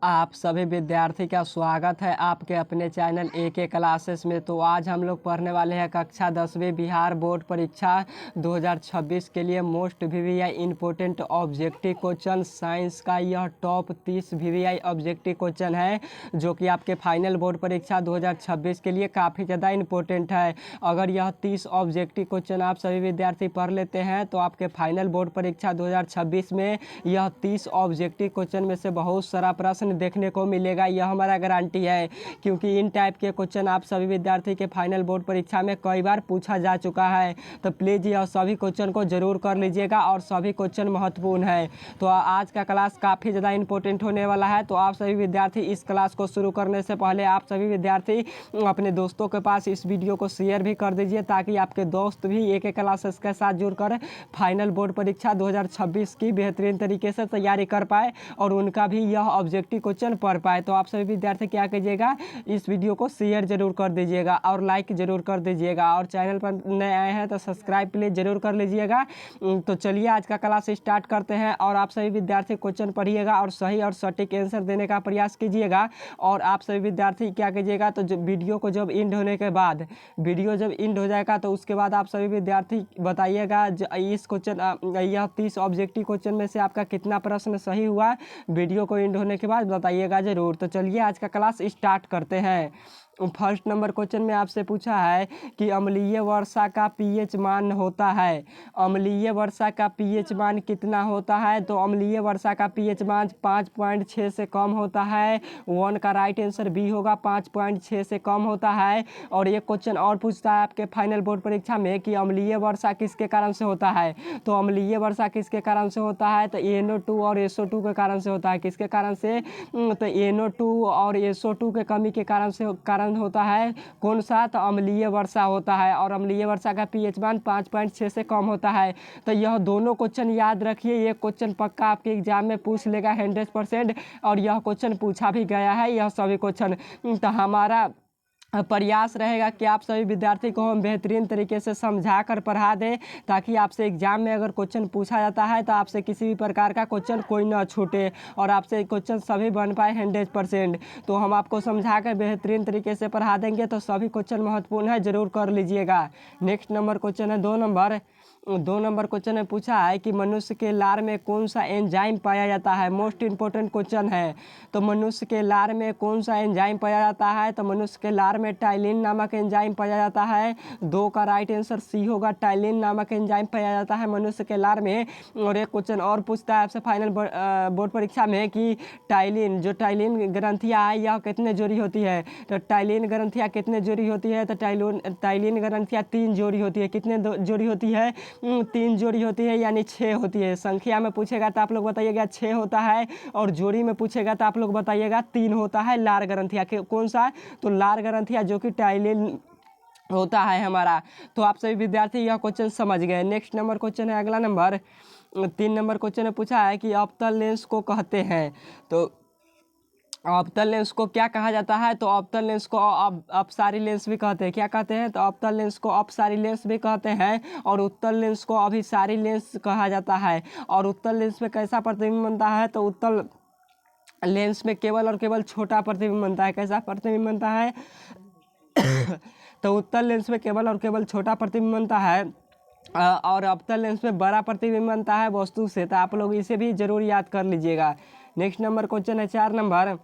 आप सभी विद्यार्थी का स्वागत है आपके अपने चैनल AK क्लासेस में। तो आज हम लोग पढ़ने वाले हैं कक्षा 10वीं बिहार बोर्ड परीक्षा 2026 के लिए most VVI important objective question science का। यह टॉप 30 VVI ऑब्जेक्टिव क्वेश्चन है जो कि आपके फाइनल बोर्ड परीक्षा 2026 के लिए काफ़ी ज़्यादा इम्पोर्टेंट है। अगर यह 30 ऑब्जेक्टिव क्वेश्चन आप सभी विद्यार्थी पढ़ लेते हैं तो आपके फाइनल बोर्ड परीक्षा 2026 में यह 30 ऑब्जेक्टिव क्वेश्चन में से बहुत सारा प्रश्न देखने को मिलेगा। यह हमारा गारंटी है, क्योंकि इन टाइप के क्वेश्चन आप सभी विद्यार्थी के फाइनल बोर्ड परीक्षा में कई बार पूछा जा चुका है। तो प्लीज़ यह सभी क्वेश्चन को जरूर कर लीजिएगा और सभी क्वेश्चन महत्वपूर्ण है। तो आज का क्लास काफ़ी ज़्यादा इंपॉर्टेंट होने वाला है। तो आप सभी विद्यार्थी इस क्लास को शुरू करने से पहले आप सभी विद्यार्थी अपने दोस्तों के पास इस वीडियो को शेयर भी कर दीजिए, ताकि आपके दोस्त भी AK क्लासेस के साथ जुड़कर फाइनल बोर्ड परीक्षा 2026 की बेहतरीन तरीके से तैयारी कर पाए और उनका भी यह ऑब्जेक्टिव क्वेश्चन पढ़ पाए। तो आप सभी विद्यार्थी क्या कीजिएगा, इस वीडियो को शेयर जरूर कर दीजिएगा और लाइक जरूर कर दीजिएगा, और चैनल पर नए आए हैं तो सब्सक्राइब प्लीज जरूर कर लीजिएगा। तो चलिए आज का क्लास स्टार्ट करते हैं। और आप सभी विद्यार्थी क्वेश्चन पढ़िएगा और सही और सटीक आंसर देने का प्रयास कीजिएगा। और आप सभी विद्यार्थी क्या कीजिएगा, तो वीडियो को जब एंड होने के बाद, वीडियो जब एंड हो जाएगा तो उसके बाद आप सभी विद्यार्थी बताइएगा इस क्वेश्चन यह 30 ऑब्जेक्टिव क्वेश्चन में से आपका कितना प्रश्न सही हुआ। वीडियो को एंड होने के बाद बताइएगा जरूर। तो चलिए आज का क्लास स्टार्ट करते हैं। फर्स्ट नंबर क्वेश्चन में आपसे पूछा है कि अम्लीय वर्षा का pH मान होता है। अम्लीय वर्षा का pH मान कितना होता है, तो अम्लीय वर्षा का pH मान 5.6 से कम होता है। 1 का राइट आंसर बी होगा, 5.6 से कम होता है। और ये क्वेश्चन और पूछता है आपके फाइनल बोर्ड परीक्षा में कि अम्लीय वर्षा किसके कारण से होता है। तो अम्लीय वर्षा किसके कारण से होता है, तो NO2 और SO2 के कारण से होता है। किसके कारण से, तो NO2 और SO2 के कमी के कारण होता है। कौन सा, तो अम्लीय वर्षा होता है। और अम्लीय वर्षा का pH मान 5.6 से कम होता है। तो यह दोनों क्वेश्चन याद रखिए, ये क्वेश्चन पक्का आपके एग्जाम में पूछ लेगा 100%। और यह क्वेश्चन पूछा भी गया है, यह सभी क्वेश्चन। तो हमारा प्रयास रहेगा कि आप सभी विद्यार्थी को हम बेहतरीन तरीके से समझा कर पढ़ा दें, ताकि आपसे एग्जाम में अगर क्वेश्चन पूछा जाता है तो आपसे किसी भी प्रकार का क्वेश्चन कोई ना छूटे और आपसे क्वेश्चन सभी बन पाए 100%। तो हम आपको समझा कर बेहतरीन तरीके से पढ़ा देंगे। तो सभी क्वेश्चन महत्वपूर्ण है, जरूर कर लीजिएगा। नेक्स्ट नंबर क्वेश्चन है 2 नंबर क्वेश्चन में पूछा है कि मनुष्य के लार में कौन सा एंजाइम पाया जाता है। मोस्ट इंपॉर्टेंट क्वेश्चन है। तो मनुष्य के लार में कौन सा एंजाइम पाया जाता है, तो मनुष्य के लार में टाइलिन नामक एंजाइम पाया जाता है। 2 का राइट आंसर सी होगा, टाइलिन नामक एंजाइम पाया जाता है मनुष्य के लार में। और एक क्वेश्चन और पूछता है आपसे फाइनल बोर्ड परीक्षा में कि टाइलिन, जो टाइलिन ग्रंथियाँ है यह कितने जोड़ी होती है। तो टाइलिन ग्रंथियाँ कितने जोड़ी होती है, तो टाइलिन ग्रंथियाँ 3 जोड़ी होती है। कितने जोड़ी होती है, 3 जोड़ी होती है, यानी 6 होती है। संख्या में पूछेगा तो आप लोग बताइएगा 6 होता है, और जोड़ी में पूछेगा तो आप लोग बताइएगा 3 होता है। लार ग्रंथिया कौन सा, तो लार ग्रंथिया जो कि टाइलिन होता है हमारा। तो आप सभी विद्यार्थी यह क्वेश्चन समझ गए। नेक्स्ट नंबर क्वेश्चन है अगला नंबर 3 नंबर क्वेश्चन में पूछा है कि अवतल लेंस को कहते हैं। तो अवतल लेंस को क्या कहा जाता है, तो अवतल लेंस को अपसारी लेंस भी कहते हैं। क्या कहते हैं, तो अवतल लेंस को अपसारी लेंस भी कहते हैं, और उत्तल लेंस को अभिसारी लेंस कहा जाता है। और उत्तल लेंस में कैसा प्रतिबिंब बनता है, तो उत्तल लेंस में केवल और केवल छोटा प्रतिबिंब बनता है। कैसा प्रतिबिंब बनता है तो उत्तल लेंस में केवल और केवल छोटा प्रतिबिंब बनता है, और अवतल लेंस में बड़ा प्रतिबिंब बनता है वस्तु से। तो आप लोग इसे भी जरूर याद कर लीजिएगा। नेक्स्ट नंबर क्वेश्चन है 4 नंबर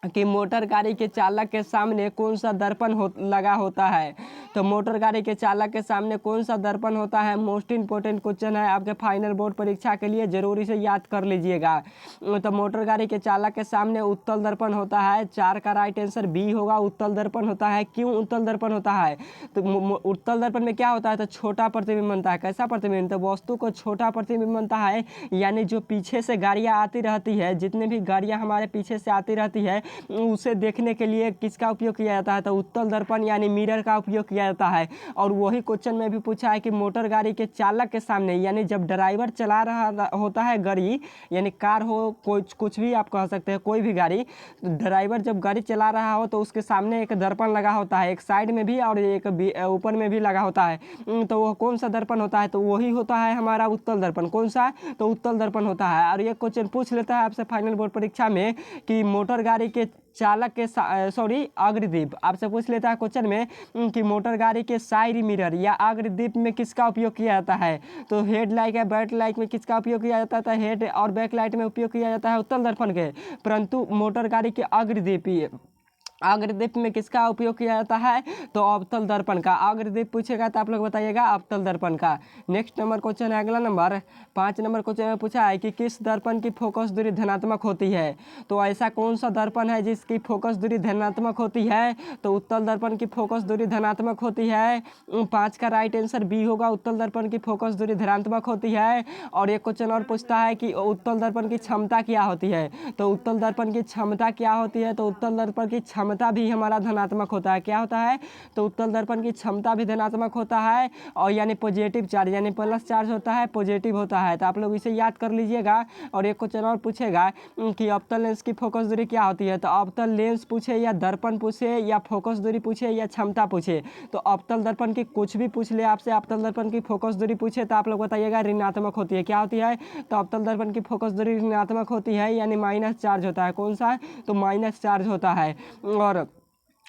कि मोटर गाड़ी के चालक के सामने कौन सा दर्पण लगा होता है। तो मोटर गाड़ी के चालक के सामने कौन सा दर्पण होता है, मोस्ट इंपॉर्टेंट क्वेश्चन है आपके फाइनल बोर्ड परीक्षा के लिए, जरूर इसे याद कर लीजिएगा। तो मोटर गाड़ी के चालक के सामने उत्तल दर्पण होता है। 4 का राइट आंसर बी होगा, उत्तल दर्पण होता है। क्यों उत्तल दर्पण होता है, तो उत्तल दर्पण में क्या होता है, तो छोटा प्रतिबिंब बनता है। कैसा प्रतिबिंब, तो वस्तु को छोटा प्रतिबिंब बनता है, यानी जो पीछे से गाड़ियाँ आती रहती है, जितनी भी गाड़ियाँ हमारे पीछे से आती रहती है उसे देखने के लिए किसका उपयोग किया जाता है, तो उत्तल दर्पण यानी मिरर का उपयोग किया जाता है। और वही क्वेश्चन में भी पूछा है कि मोटर गाड़ी के चालक के सामने यानी जब ड्राइवर चला रहा होता है गाड़ी, यानी कार हो कुछ भी आप कह सकते हैं, कोई भी गाड़ी, तो ड्राइवर जब गाड़ी चला रहा हो तो उसके सामने एक दर्पण लगा होता है, एक साइड में भी और एक ऊपर में भी लगा होता है। तो वह कौन सा दर्पण होता है, तो वही होता है हमारा उत्तल दर्पण। कौन सा, तो उत्तल दर्पण होता है। और ये क्वेश्चन पूछ लेता है आपसे फाइनल बोर्ड परीक्षा में कि मोटर गाड़ी के चालक के अग्रदीप आपसे पूछ लेता है क्वेश्चन में कि मोटर गाड़ी के साइड मिरर या अग्रदीप में किसका उपयोग किया जाता है, तो हेड लाइट या बैक लाइट में किसका उपयोग किया जाता है, हेड और बैक लाइट में उपयोग किया जाता है उत्तल दर्पण के। परंतु मोटर गाड़ी के अग्रदीप में किसका उपयोग किया जाता है, तो अवतल दर्पण का। अग्रदीप पूछेगा तो आप लोग बताइएगा अवतल दर्पण का। नेक्स्ट नंबर क्वेश्चन है, अगला नंबर 5 नंबर क्वेश्चन में पूछा है कि किस दर्पण की फोकस दूरी धनात्मक होती है, तो ऐसा कौन सा दर्पण है जिसकी फोकस दूरी धनात्मक होती है, तो उत्तल दर्पण की फोकस दूरी धनात्मक होती है। 5 का राइट आंसर बी होगा, उत्तल दर्पण की फोकस दूरी धनात्मक होती है। और एक क्वेश्चन और पूछता है कि उत्तल दर्पण की क्षमता क्या होती है, तो उत्तल दर्पण की क्षमता क्या होती है, तो उत्तल दर्पण की क्षमता भी हमारा धनात्मक होता है। क्या होता है, तो उत्तल दर्पण की क्षमता भी धनात्मक होता है, और यानी पॉजिटिव चार्ज यानी प्लस चार्ज होता है, पॉजिटिव होता है। तो आप लोग इसे याद कर लीजिएगा। और एक क्वेश्चन और पूछेगा कि अवतल लेंस की फोकस दूरी क्या होती है, तो अवतल लेंस पूछे या दर्पण पूछे या फोकस दूरी पूछे या क्षमता पूछे, तो अवतल दर्पण की कुछ भी पूछ ले आपसे, अवतल दर्पण की फोकस दूरी पूछे तो आप लोग बताइएगा ऋणात्मक होती है। क्या होती है, तो अवतल दर्पण की फोकस दूरी ऋणात्मक होती है, यानी माइनस चार्ज होता है। कौन सा, तो माइनस चार्ज होता है। और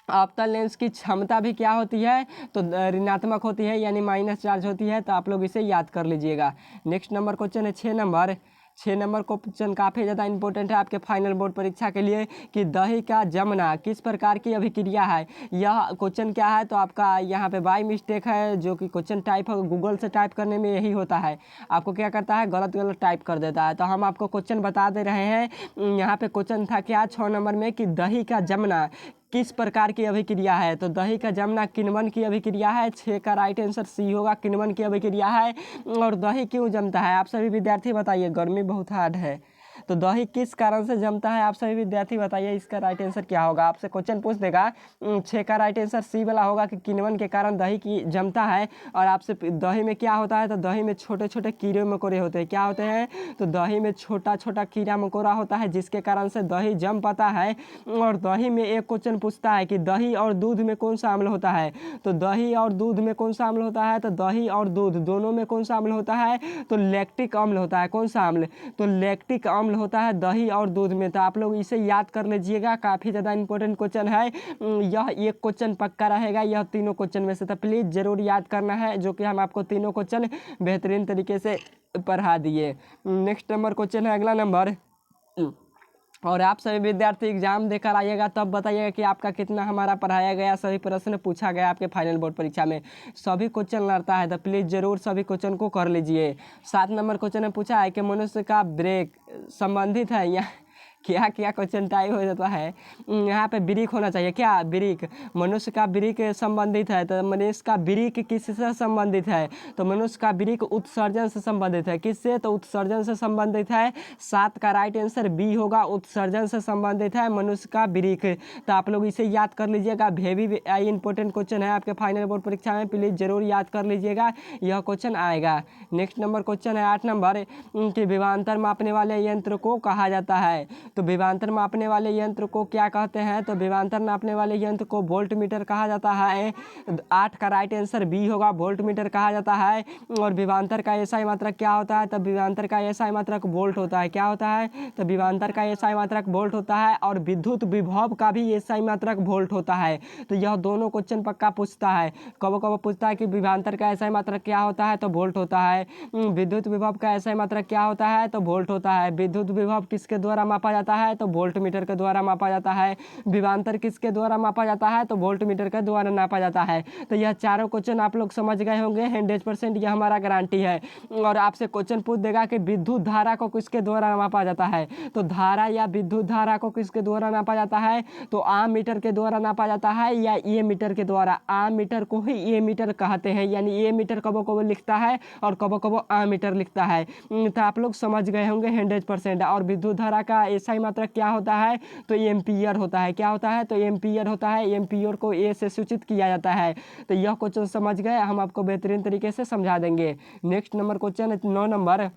अवतल लेंस की क्षमता भी क्या होती है, तो ऋणात्मक होती है, यानी माइनस चार्ज होती है। तो आप लोग इसे याद कर लीजिएगा। नेक्स्ट नंबर क्वेश्चन है 6 नंबर क्वेश्चन काफ़ी ज़्यादा इंपॉर्टेंट है आपके फाइनल बोर्ड परीक्षा के लिए कि दही का जमना किस प्रकार की अभिक्रिया है। यह क्वेश्चन क्या है, तो आपका यहाँ पे बाय मिस्टेक है, जो कि क्वेश्चन टाइप है गूगल से टाइप करने में यही होता है, आपको क्या करता है गलत टाइप कर देता है। तो हम आपको क्वेश्चन बता दे रहे हैं। यहाँ पे क्वेश्चन था क्या 6 नंबर में कि दही का जमना किस प्रकार की अभिक्रिया है, तो दही का जमना किण्वन की अभिक्रिया है। 6 का राइट आंसर सी होगा, किण्वन की अभिक्रिया है। और दही क्यों जमता है, आप सभी विद्यार्थी बताइए, गर्मी बहुत हार्ड है, तो दही किस कारण से जमता है, आप सभी विद्यार्थी बताइए। इसका राइट आंसर क्या होगा, आपसे क्वेश्चन पूछ देगा। 6 का राइट आंसर सी वाला होगा कि किण्वन के कारण दही की जमता है। और आपसे दही में क्या होता है, तो दही में छोटे छोटे कीड़े मकोड़े होते हैं। क्या होते हैं, तो दही में छोटा छोटा कीड़ा मकोड़ा होता है, जिसके कारण से दही जम पाता है। और दही में एक क्वेश्चन पूछता है कि दही और दूध में कौन सा अम्ल होता है, तो दही और दूध में कौन सा अम्ल होता है, तो दही और दूध दोनों में कौन सा अम्ल होता है, तो लैक्टिक अम्ल होता है। कौन सा अम्ल, तो लैक्टिक अम्ल होता है दही और दूध में। तो आप लोग इसे याद कर लीजिएगा, काफ़ी ज़्यादा इंपॉर्टेंट क्वेश्चन है यह। एक क्वेश्चन पक्का रहेगा यह तीनों क्वेश्चन में से, तो प्लीज़ ज़रूर याद करना है, जो कि हम आपको तीनों क्वेश्चन बेहतरीन तरीके से पढ़ा दिए। नेक्स्ट नंबर क्वेश्चन है, अगला नंबर। और आप सभी विद्यार्थी एग्जाम देकर आइएगा तब बताइएगा कि आपका कितना हमारा पढ़ाया गया, सभी प्रश्न पूछा गया आपके फाइनल बोर्ड परीक्षा में। सभी क्वेश्चन लड़ता है, तो प्लीज़ ज़रूर सभी क्वेश्चन को कर लीजिए। 7 नंबर क्वेश्चन में पूछा है कि मनुष्य का ब्रेक संबंधित है या क्या क्या क्वेश्चन टाइप हो जाता है। यहाँ पे ब्रिक होना चाहिए, क्या ब्रिक, मनुष्य का ब्रिक संबंधित है, तो मनुष्य का ब्रिक किससे संबंधित है, तो मनुष्य का ब्रिक उत्सर्जन से संबंधित है। किससे, तो उत्सर्जन से संबंधित है। 7 का राइट आंसर बी होगा, उत्सर्जन से संबंधित है मनुष्य का ब्रिक। तो आप लोग इसे याद कर लीजिएगा, वेरी इंपॉर्टेंट क्वेश्चन है आपके फाइनल बोर्ड परीक्षा में, प्लीज़ ज़रूर याद कर लीजिएगा, यह क्वेश्चन आएगा। नेक्स्ट नंबर क्वेश्चन है 8 नंबर कि विभवांतर मापने वाले यंत्र को कहा जाता है, तो विभवांतर मापने वाले यंत्र को क्या कहते हैं, तो विभवांतर नापने वाले यंत्र को वोल्ट मीटर कहा जाता है। 8 का राइट आंसर बी होगा, वोल्ट मीटर कहा जाता है। और विभवांतर का एसआई मात्रक क्या होता है, तो विभवांतर का एसआई मात्रक वोल्ट होता है। क्या होता है, तो विभवांतर का एसआई मात्रक वोल्ट होता है। और विद्युत विभव का भी एसआई मात्रक वोल्ट होता है। तो यह दोनों क्वेश्चन पक्का पूछता है, कब कब पूछता है कि विभवांतर का एसआई मात्रक क्या होता है, तो वोल्ट होता है। विद्युत विभव का एसआई मात्रक क्या होता है, तो वोल्ट होता है। विद्युत विभव किसके द्वारा मापा जाता है, तो वोल्ट मीटर के द्वारा मापा जाता है। विभवांतर किसके द्वारा मापा जाता है, तो वोल्ट मीटर के द्वारा नापा जाता है। तो यह चारों क्वेश्चन आप लोग समझ गए होंगे, 100% यह हमारा गारंटी है। और आपसे क्वेश्चन पूछ देगा कि विद्युत धारा को किसके द्वारा मापा जाता है, तो धारा या विद्युत धारा को किसके द्वारा नापा जाता है, तो आम मीटर के द्वारा नापा जाता है या ए मीटर के द्वारा। आम मीटर को ही ए मीटर कहते हैं, यानी ए मीटर कबो कबो लिखता है और कबो कबो आम मीटर लिखता है। तो आप लोग समझ गए होंगे 100%। और विद्युत धारा का एसआई स्थायी मात्रक क्या होता है, तो एम्पियर होता है। क्या होता है, तो एम्पियर होता है। एम्पियर को ए से सूचित किया जाता है। तो यह क्वेश्चन समझ गए, हम आपको बेहतरीन तरीके से समझा देंगे। नेक्स्ट नंबर क्वेश्चन है 9 नंबर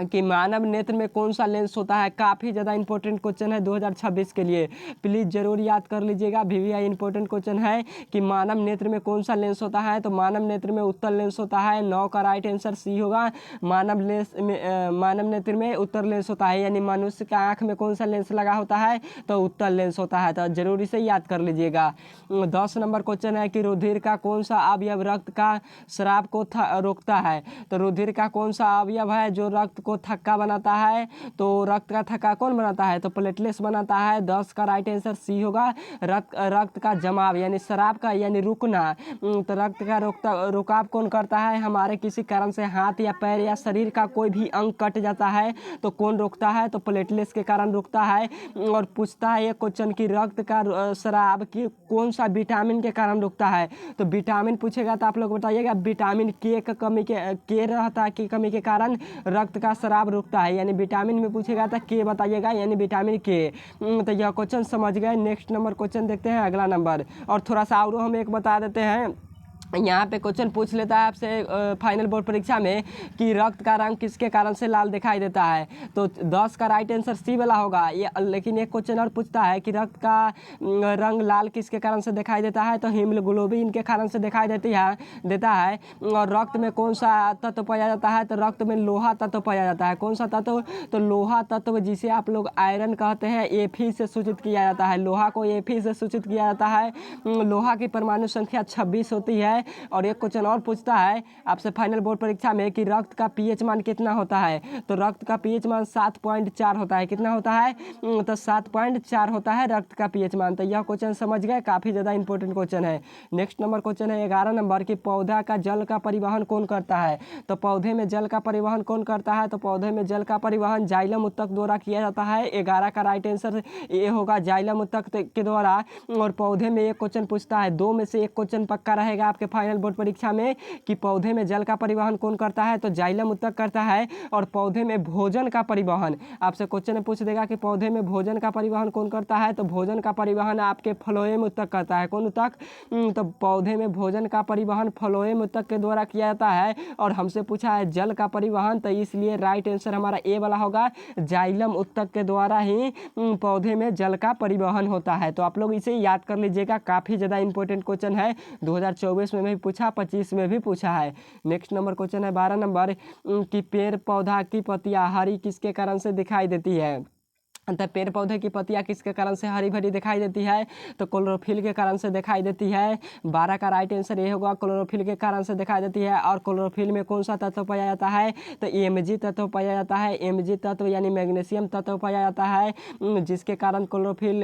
कि मानव नेत्र में कौन सा लेंस होता है। काफ़ी ज़्यादा इंपॉर्टेंट क्वेश्चन है 2026 के लिए, प्लीज़ ज़रूर याद कर लीजिएगा। VVI इंपॉर्टेंट क्वेश्चन है कि मानव नेत्र में कौन सा लेंस होता है, तो मानव नेत्र में उत्तल लेंस होता है। 9 का राइट आंसर सी होगा। मानव नेत्र में उत्तल लेंस होता है, यानी मनुष्य का आँख में कौन सा लेंस लगा होता है, तो उत्तल लेंस होता है। तो जरूर इसे याद कर लीजिएगा। 10 नंबर क्वेश्चन है कि रुधिर का कौन सा अवयव रक्त का स्राव को रोकता है। तो रुधिर का कौन सा अवयव है जो रक्त को थक्का बनाता है, तो रक्त का थक्का कौन बनाता है, तो प्लेटलेट्स बनाता है। 10 का राइट आंसर सी होगा। रक्त का जमाव यानी शराब का यानी रुकना, तो रक्त का रुकाव कौन करता है, हमारे किसी कारण से हाथ या पैर या शरीर का कोई भी अंग कट जाता है तो कौन रोकता है, तो प्लेटलेट्स के कारण रुकता है। और पूछता है ये क्वेश्चन कि रक्त का शराब की कौन सा विटामिन के कारण रुकता है, तो विटामिन पूछेगा तो आप लोग बताइएगा। विटामिन के का कमी के रहता है, की कमी के कारण रक्त का शराब रुकता है, यानी विटामिन में पूछेगा तो के बताइएगा, यानी विटामिन के। तो यह क्वेश्चन समझ गए। नेक्स्ट नंबर क्वेश्चन देखते हैं, अगला नंबर। और थोड़ा सा और हम एक बता देते हैं, यहाँ पे क्वेश्चन पूछ लेता है आपसे फाइनल बोर्ड परीक्षा में कि रक्त का रंग किसके कारण से लाल दिखाई देता है, तो 10 का राइट आंसर सी वाला होगा ये। लेकिन एक क्वेश्चन और पूछता है कि रक्त का रंग लाल किसके कारण से दिखाई देता है, तो हीमोग्लोबिन के कारण से दिखाई देता है। और रक्त में कौन सा तत्व पाया जाता है, तो रक्त में लोहा तत्व पाया जाता है। कौन सा तत्व, तो लोहा तत्व, जिसे आप लोग आयरन कहते हैं, Fe से सूचित किया जाता है। लोहा को Fe से सूचित किया जाता है। लोहा की परमाणु संख्या 26 होती है। और एक क्वेश्चन और पूछता है आपसे फाइनल बोर्ड परीक्षा में कि रक्त का पीएच मान कितना होता है, तो रक्त का पीएच मान 7.4 होता है। कितना होता है, तो 7.4 होता है रक्त का पीएच मान। तो यह क्वेश्चन समझ गए, काफ़ी ज़्यादा इंपॉर्टेंट क्वेश्चन है। नेक्स्ट नंबर क्वेश्चन है 11 नंबर कि पौधा का जल का परिवहन कौन करता है, तो पौधे में जल का परिवहन कौन करता है, तो पौधे में जल का परिवहन जाइलम उत्तक द्वारा किया जाता है। 11 का राइट आंसर ये होगा, जाइलम उत्तक के द्वारा। और पौधे में एक क्वेश्चन पूछता है, 2 में से एक क्वेश्चन पक्का रहेगा आपके फाइनल बोर्ड परीक्षा में कि पौधे में जल का परिवहन कौन करता है, तो जाइलम उत्तक करता है। और पौधे में भोजन का परिवहन आपसे क्वेश्चन पूछ देगा कि पौधे में भोजन का परिवहन कौन करता है, तो भोजन का परिवहन आपके फ्लोएम उत्तक करता है। कौन उत्तक, तो पौधे में भोजन का परिवहन फ्लोएम उत्तक के द्वारा किया जाता है। और हमसे पूछा है जल का परिवहन, तो इसलिए राइट आंसर हमारा ए वाला होगा, जाइलम उत्तक के द्वारा ही पौधे में जल का परिवहन होता है। तो आप लोग इसे याद कर लीजिएगा, काफ़ी ज़्यादा इंपॉर्टेंट क्वेश्चन है। 2024 में भी पूछा, 25 में भी पूछा है। नेक्स्ट नंबर क्वेश्चन है 12 नंबर कि पेड़ पौधा की पत्तियां हरी किसके कारण से दिखाई देती है, तो पेड़ पौधे की पत्तियां किसके कारण से हरी भरी दिखाई देती है, तो क्लोरोफिल के कारण से दिखाई देती है। 12 का राइट आंसर ये होगा, क्लोरोफिल के कारण से दिखाई देती है। और क्लोरोफिल में कौन सा तत्व पाया जाता है, तो Mg तत्व पाया जाता है। Mg तत्व यानी मैग्नीशियम तत्व पाया जाता है, जिसके कारण क्लोरोफिल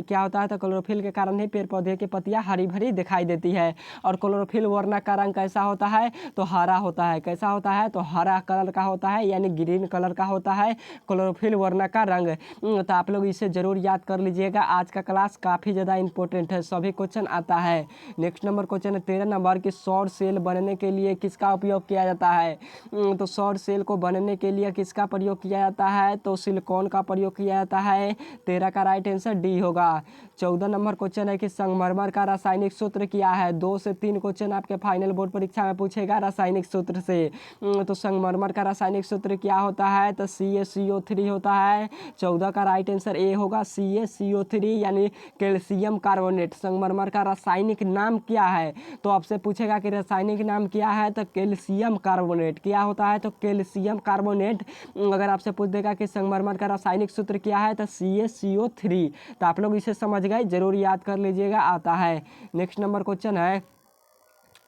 क्या होता है, तो क्लोरोफिल के कारण ही पेड़ पौधे की पत्तियां हरी भरी दिखाई देती है। और क्लोरोफिल वर्ण का रंग कैसा होता है, तो हरा होता है। कैसा होता है, तो हरा कलर का होता है, यानी ग्रीन कलर का होता है क्लोरोफिल वर्ण का रंग। तो आप लोग इसे जरूर याद कर लीजिएगा, आज का क्लास काफ़ी ज़्यादा इंपॉर्टेंट है, सभी क्वेश्चन आता है। नेक्स्ट नंबर क्वेश्चन है 13 नंबर कि सौर सेल बनने के लिए किसका उपयोग किया जाता है, तो सौर सेल को बनने के लिए किसका प्रयोग किया जाता है, तो सिलिकॉन का प्रयोग किया जाता है। 13 का राइट आंसर डी होगा। 14 नंबर क्वेश्चन है कि संगमरमर का रासायनिक सूत्र क्या है। 2 से 3 क्वेश्चन आपके फाइनल बोर्ड परीक्षा में पूछेगा रासायनिक सूत्र से। तो संगमरमर का रासायनिक सूत्र क्या होता है, तो CaCO3 होता है। 14 का राइट आंसर ए होगा, CaCO3 यानी कैल्शियम कार्बोनेट। संगमरमर का रासायनिक नाम क्या है, तो आपसे पूछेगा कि रासायनिक नाम क्या है, तो कैल्शियम कार्बोनेट। क्या होता है, तो कैल्शियम कार्बोनेट। अगर आपसे पूछ देगा कि संगमरमर का रासायनिक सूत्र क्या है, तो CaCO3। तो आप लोग इसे समझ गए, जरूर याद कर लीजिएगा, आता है। नेक्स्ट नंबर क्वेश्चन है,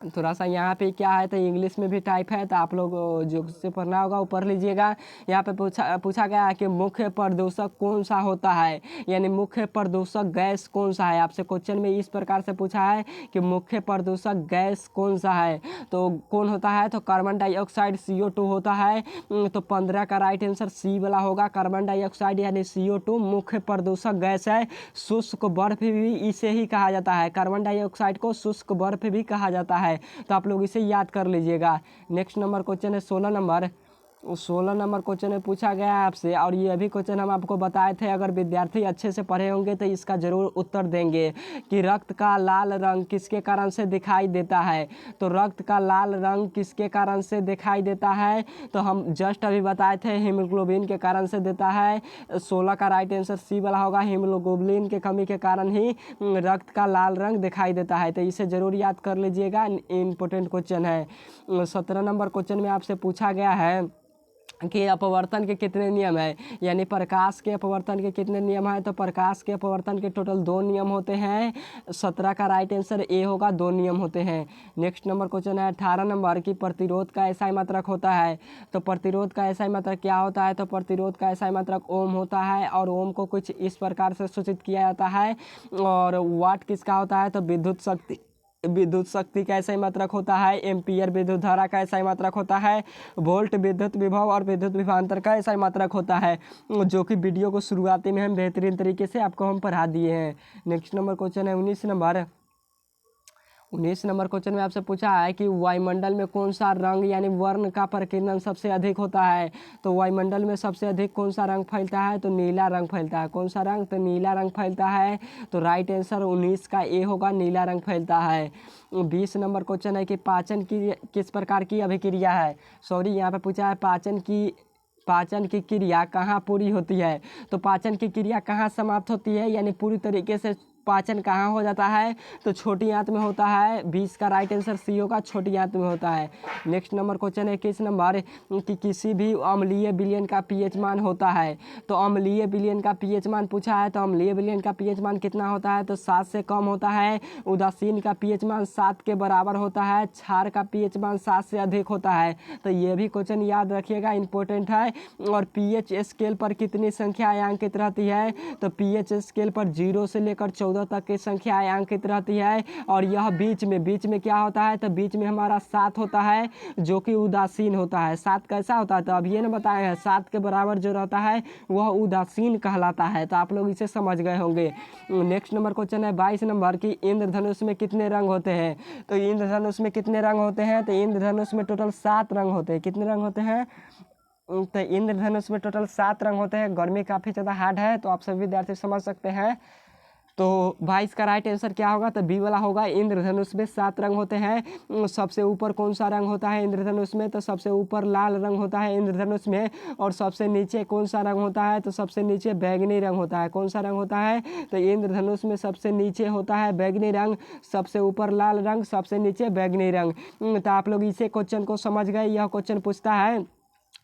थोड़ा सा यहाँ पे क्या है, तो इंग्लिश में भी टाइप है, तो आप लोग जो से पढ़ना होगा वो पढ़ लीजिएगा। यहाँ पे पूछा गया है कि मुख्य प्रदूषक कौन सा होता है, यानी मुख्य प्रदूषक गैस कौन सा है। आपसे क्वेश्चन में इस प्रकार से पूछा है कि मुख्य प्रदूषक गैस कौन सा है, तो कौन होता है, तो कार्बन डाइऑक्साइड CO2 होता है। तो 15 का राइट आंसर सी वाला होगा, कार्बन डाइऑक्साइड यानी CO2 मुख्य प्रदूषक गैस है। शुष्क बर्फ भी इसे ही कहा जाता है, कार्बन डाइऑक्साइड को शुष्क बर्फ भी कहा जाता है। तो आप लोग इसे याद कर लीजिएगा। नेक्स्ट नंबर क्वेश्चन है 16 नंबर 16 नंबर क्वेश्चन में पूछा गया है आपसे, और ये भी क्वेश्चन हम आपको बताए थे। अगर विद्यार्थी अच्छे से पढ़े होंगे तो इसका जरूर उत्तर देंगे कि रक्त का लाल रंग किसके कारण से दिखाई देता है। तो रक्त का लाल रंग किसके कारण से दिखाई देता है, तो हम जस्ट अभी बताए थे हीमोग्लोबिन के कारण से देता है। 16 का राइट आंसर सी वाला होगा, हीमोग्लोबिन के कमी के कारण ही रक्त का लाल रंग दिखाई देता है। तो इसे जरूर याद कर लीजिएगा, इंपॉर्टेंट क्वेश्चन है। 17 नंबर क्वेश्चन में आपसे पूछा गया है कि अपवर्तन के कितने नियम है, यानी प्रकाश के अपवर्तन के कितने नियम है। तो प्रकाश के अपवर्तन के टोटल 2 नियम होते हैं। 17 का राइट आंसर ए होगा, 2 नियम होते हैं। नेक्स्ट नंबर क्वेश्चन है 18 नंबर की प्रतिरोध का एसआई मात्रक होता है। तो प्रतिरोध का एसआई मात्रक क्या होता है, तो प्रतिरोध का एसआई मात्रक ओम होता है, और ओम को कुछ इस प्रकार से सूचित किया जाता है। और वाट किसका होता है, तो विद्युत शक्ति का एसआई मात्रक होता है। एम्पियर विद्युत धारा का एसआई मात्रक होता है। वोल्ट विद्युत विभव और विद्युत विभवांतर का एसआई मात्रक होता है, जो कि वीडियो को शुरुआती में हम बेहतरीन तरीके से आपको हम पढ़ा दिए हैं। नेक्स्ट नंबर क्वेश्चन है 19 नंबर क्वेश्चन में आपसे पूछा है कि वायुमंडल में कौन सा रंग यानी वर्ण का प्रकीर्णन सबसे अधिक होता है। तो वायुमंडल में सबसे अधिक कौन सा रंग फैलता है, तो नीला रंग फैलता है। कौन सा रंग, तो नीला रंग फैलता है। तो राइट आंसर 19 का ए होगा, नीला रंग फैलता है। 20 नंबर क्वेश्चन है कि पाचन की किस प्रकार की अभिक्रिया है। सॉरी, यहाँ पे पूछा है पाचन की क्रिया कहाँ पूरी होती है। तो पाचन की क्रिया कहाँ समाप्त होती है, यानी पूरी तरीके से पाचन कहाँ हो जाता है, तो छोटी आंत में होता है। 20 का राइट आंसर सी होगा, छोटी आंत में होता है। नेक्स्ट नंबर क्वेश्चन है 21 नंबर कि किसी भी अम्लीय विलयन का पीएच मान होता है। तो अम्लीय विलयन का पीएच मान पूछा है, तो अम्लीय विलयन का पीएच मान कितना होता है, तो 7 से कम होता है। उदासीन का पीएच मान 7 के बराबर होता है। क्षार का पीएच मान 7 से अधिक होता है। तो ये भी क्वेश्चन याद रखिएगा, इंपॉर्टेंट है। और पीएच स्केल पर कितनी संख्याएं अंकित रहती है, तो पीएच स्केल पर 0 से लेकर 14 तक की संख्याएं अंकित रहती है। और यह बीच में क्या होता है, तो बीच में हमारा 7 होता है, जो कि उदासीन होता है। 7 कैसा होता है, तो अब ये ना बताए हैं, 7 के बराबर जो रहता है वह उदासीन कहलाता है। तो आप लोग इसे समझ गए होंगे। नेक्स्ट नंबर क्वेश्चन है 22 नंबर की इंद्रधनुष में कितने रंग होते हैं। तो इंद्रधनुष में कितने रंग होते हैं, तो इंद्रधनुष में टोटल 7 रंग होते हैं। कितने रंग होते हैं, तो इंद्रधनुष में टोटल 7 रंग होते हैं। गर्मी काफ़ी ज़्यादा हार्ड है, तो आप सभी विद्यार्थी समझ सकते हैं। तो 22 का राइट आंसर क्या होगा, तो बी वाला होगा। इंद्रधनुष में 7 रंग होते हैं। सबसे ऊपर कौन सा रंग होता है इंद्रधनुष में, तो सबसे ऊपर लाल रंग होता है इंद्रधनुष में। और सबसे नीचे कौन सा रंग होता है, तो सबसे नीचे बैगनी रंग होता है। कौन सा रंग होता है, तो इंद्रधनुष में सबसे नीचे होता है बैगनी रंग, सबसे ऊपर लाल रंग, सबसे नीचे बैगनी रंग। तो आप लोग इसे क्वेश्चन को समझ गए। यह क्वेश्चन पूछता है,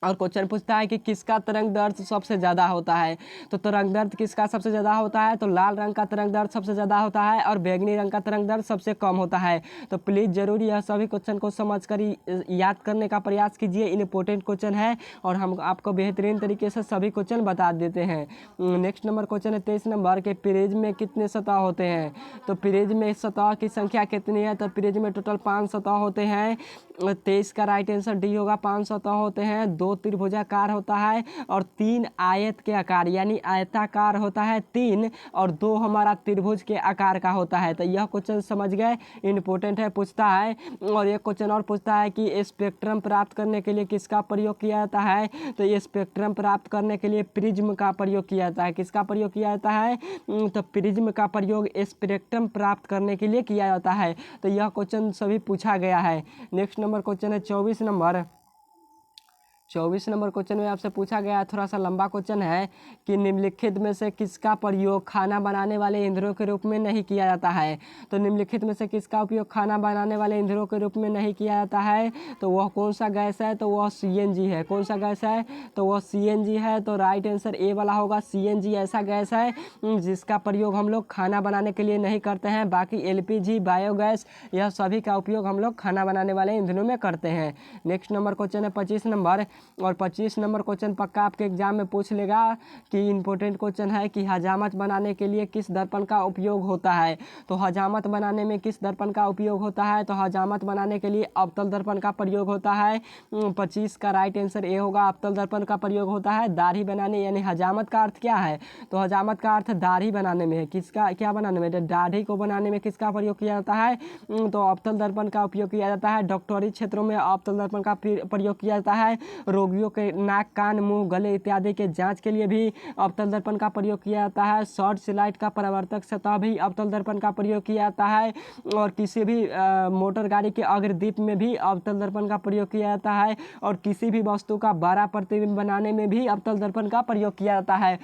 और क्वेश्चन पूछता है कि किसका तरंग दर्द सबसे ज़्यादा होता है। तो तरंग दर्द किसका सबसे ज़्यादा होता है, तो लाल रंग का तरंग दर्द सबसे ज़्यादा होता है, और बैगनी रंग का तरंग दर्द सबसे कम होता है। तो प्लीज़ ज़रूर यह सभी क्वेश्चन को समझ कर याद करने का प्रयास कीजिए। इंपॉर्टेंट क्वेश्चन है, और हम आपको बेहतरीन तरीके से सभी क्वेश्चन बता देते हैं। नेक्स्ट नंबर क्वेश्चन है 23 नंबर के प्रिज्म में कितने सतह होते हैं। तो प्रिज्म में सतह की संख्या कितनी है, तो प्रिज्म में टोटल 5 सतह होते हैं। 23 का राइट आंसर डी होगा, 5 सतह होते हैं। 2 त्रिभुजाकार होता है, और 3 आयत के आकार यानी आयताकार होता है 3, और 2 हमारा त्रिभुज के आकार का होता है। तो यह क्वेश्चन समझ गए, इंपॉर्टेंट है, पूछता है। और एक क्वेश्चन और पूछता है कि स्पेक्ट्रम प्राप्त करने के लिए किसका प्रयोग किया जाता है। तो ये स्पेक्ट्रम प्राप्त करने के लिए प्रिज्म का प्रयोग किया जाता है। किसका प्रयोग किया जाता है, तो प्रिज्म का प्रयोग स्पेक्ट्रम प्राप्त करने के लिए किया जाता है। तो यह क्वेश्चन सभी पूछा गया है। नेक्स्ट नंबर क्वेश्चन है 24 नंबर। 24 नंबर क्वेश्चन में आपसे पूछा गया, थोड़ा सा लंबा क्वेश्चन है कि निम्नलिखित में से किसका प्रयोग खाना बनाने वाले ईंधनों के रूप में नहीं किया जाता है। तो निम्नलिखित में से किसका उपयोग खाना बनाने वाले ईंधनों के रूप में नहीं किया जाता है, तो वह कौन सा गैस है, तो वह सीएनजी है। कौन सा गैस है, तो वह सीएनजी है। तो राइट आंसर ए वाला होगा, सीएनजी ऐसा गैस है जिसका प्रयोग हम लोग खाना बनाने के लिए नहीं करते हैं। बाकी एलपीजी, बायोगैस, यह सभी का उपयोग हम लोग खाना बनाने वाले ईंधनों में करते हैं। नेक्स्ट नंबर क्वेश्चन है 25 नंबर, और 25 नंबर क्वेश्चन पक्का आपके एग्जाम में पूछ लेगा कि इंपॉर्टेंट क्वेश्चन है कि हजामत बनाने के लिए किस दर्पण का उपयोग होता है। तो हजामत बनाने में किस दर्पण का उपयोग होता है, तो हजामत बनाने के लिए अवतल दर्पण का प्रयोग होता है। 25 का राइट आंसर ए होगा, अवतल दर्पण का प्रयोग होता है। दाढ़ी बनाने यानी हजामत का अर्थ क्या है, तो हजामत का अर्थ दाढ़ी बनाने में है। किसका क्या बनाने में, दाढ़ी को बनाने में किसका प्रयोग किया जाता है, तो अवतल दर्पण का उपयोग किया जाता है। डॉक्टरी क्षेत्रों में अवतल दर्पण का प्रयोग किया जाता है। रोगियों के नाक, कान, मुंह, गले इत्यादि के जांच के लिए भी अवतल दर्पण का प्रयोग किया जाता है। शॉर्ट स्लाइड का परावर्तक सतह भी अवतल दर्पण का प्रयोग किया जाता है और किसी भी मोटर गाड़ी के अग्रदीप में भी अवतल दर्पण का प्रयोग किया जाता है और किसी भी वस्तु का बड़ा प्रतिबिंब बनाने में भी अवतल दर्पण का प्रयोग किया जाता है।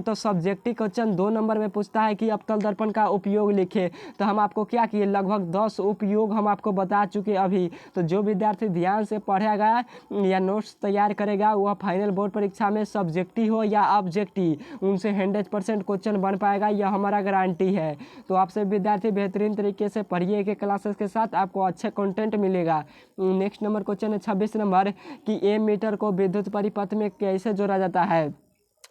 तो सब्जेक्टिव क्वेश्चन 2 नंबर में पूछता है कि अवतल दर्पण का उपयोग लिखे। तो हम आपको क्या किए, लगभग 10 उपयोग हम आपको बता चुके अभी। तो जो विद्यार्थी ध्यान से पढ़ेगा या नोट्स तैयार करेगा वह फाइनल बोर्ड परीक्षा में सब्जेक्टिव हो या ऑब्जेक्टिव उनसे 100% क्वेश्चन बन पाएगा, यह हमारा गारंटी है। तो आप सब विद्यार्थी बेहतरीन तरीके से पढ़िए के क्लासेस के साथ, आपको अच्छे कंटेंट मिलेगा। नेक्स्ट नंबर क्वेश्चन है 26 नंबर कि ए मीटर को विद्युत परिपथ में कैसे जोड़ा जाता है।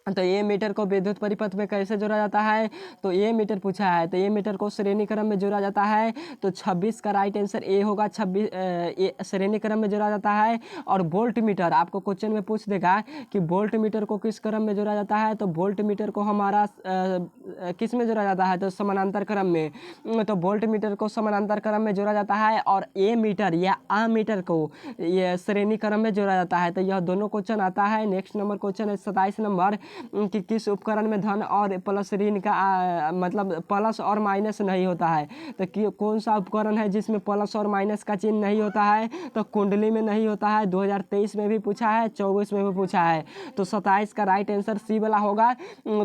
तो ए मीटर को विद्युत परिपथ में कैसे जोड़ा जाता है, तो ए मीटर पूछा है। तो ए मीटर को श्रेणी क्रम में जोड़ा जाता है। तो 26 का राइट आंसर ए होगा। 26 श्रेणी क्रम में जोड़ा जाता है। और वोल्ट मीटर आपको क्वेश्चन में पूछ देगा कि वोल्ट मीटर को किस क्रम में जोड़ा जाता है। तो वोल्ट मीटर को हमारा किस में जोड़ा जाता है, तो समानांतर क्रम में। तो वोल्ट मीटर को समानांतर क्रम में जोड़ा जाता है और ए मीटर या आ मीटर को ये श्रेणी क्रम में जोड़ा जाता है। तो यह दोनों क्वेश्चन आता है। नेक्स्ट नंबर क्वेश्चन है 27 नंबर कि किस उपकरण में धन और प्लस ऋण का मतलब प्लस और माइनस नहीं होता है। तो कौन सा उपकरण है जिसमें प्लस और माइनस का चिन्ह नहीं होता है, तो कुंडली में नहीं होता है। 2023 में भी पूछा है, 24 में भी पूछा है। तो 27 का राइट आंसर सी वाला होगा।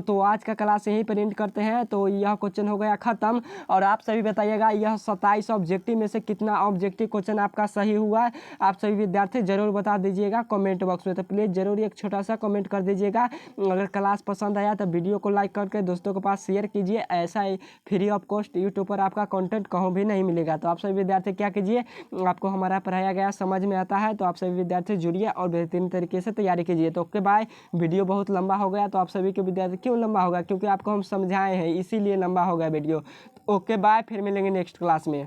तो आज का क्लास यहीं पर एंड करते हैं। तो यह क्वेश्चन हो गया खत्म। और आप सभी बताइएगा यह 27 ऑब्जेक्टिव में से कितना ऑब्जेक्टिव क्वेश्चन आपका सही हुआ, आप सभी विद्यार्थी जरूर बता दीजिएगा कमेंट बॉक्स में। तो प्लीज़ जरूर एक छोटा सा कमेंट कर दीजिएगा। अगर क्लास पसंद आया तो वीडियो को लाइक करके दोस्तों के पास शेयर कीजिए। ऐसा ही फ्री ऑफ कॉस्ट यूट्यूब पर आपका कंटेंट कहीं भी नहीं मिलेगा। तो आप सभी विद्यार्थी क्या कीजिए, आपको हमारा पढ़ाया गया समझ में आता है तो आप सभी विद्यार्थी जुड़िए और बेहतरीन तरीके से तैयारी कीजिए। तो ओके बाय। वीडियो बहुत लंबा हो गया तो आप सभी के विद्यार्थी, क्यों लंबा होगा, क्योंकि आपको हम समझाए हैं इसीलिए लंबा हो गया वीडियो। ओके बाय, फिर मिलेंगे नेक्स्ट क्लास में।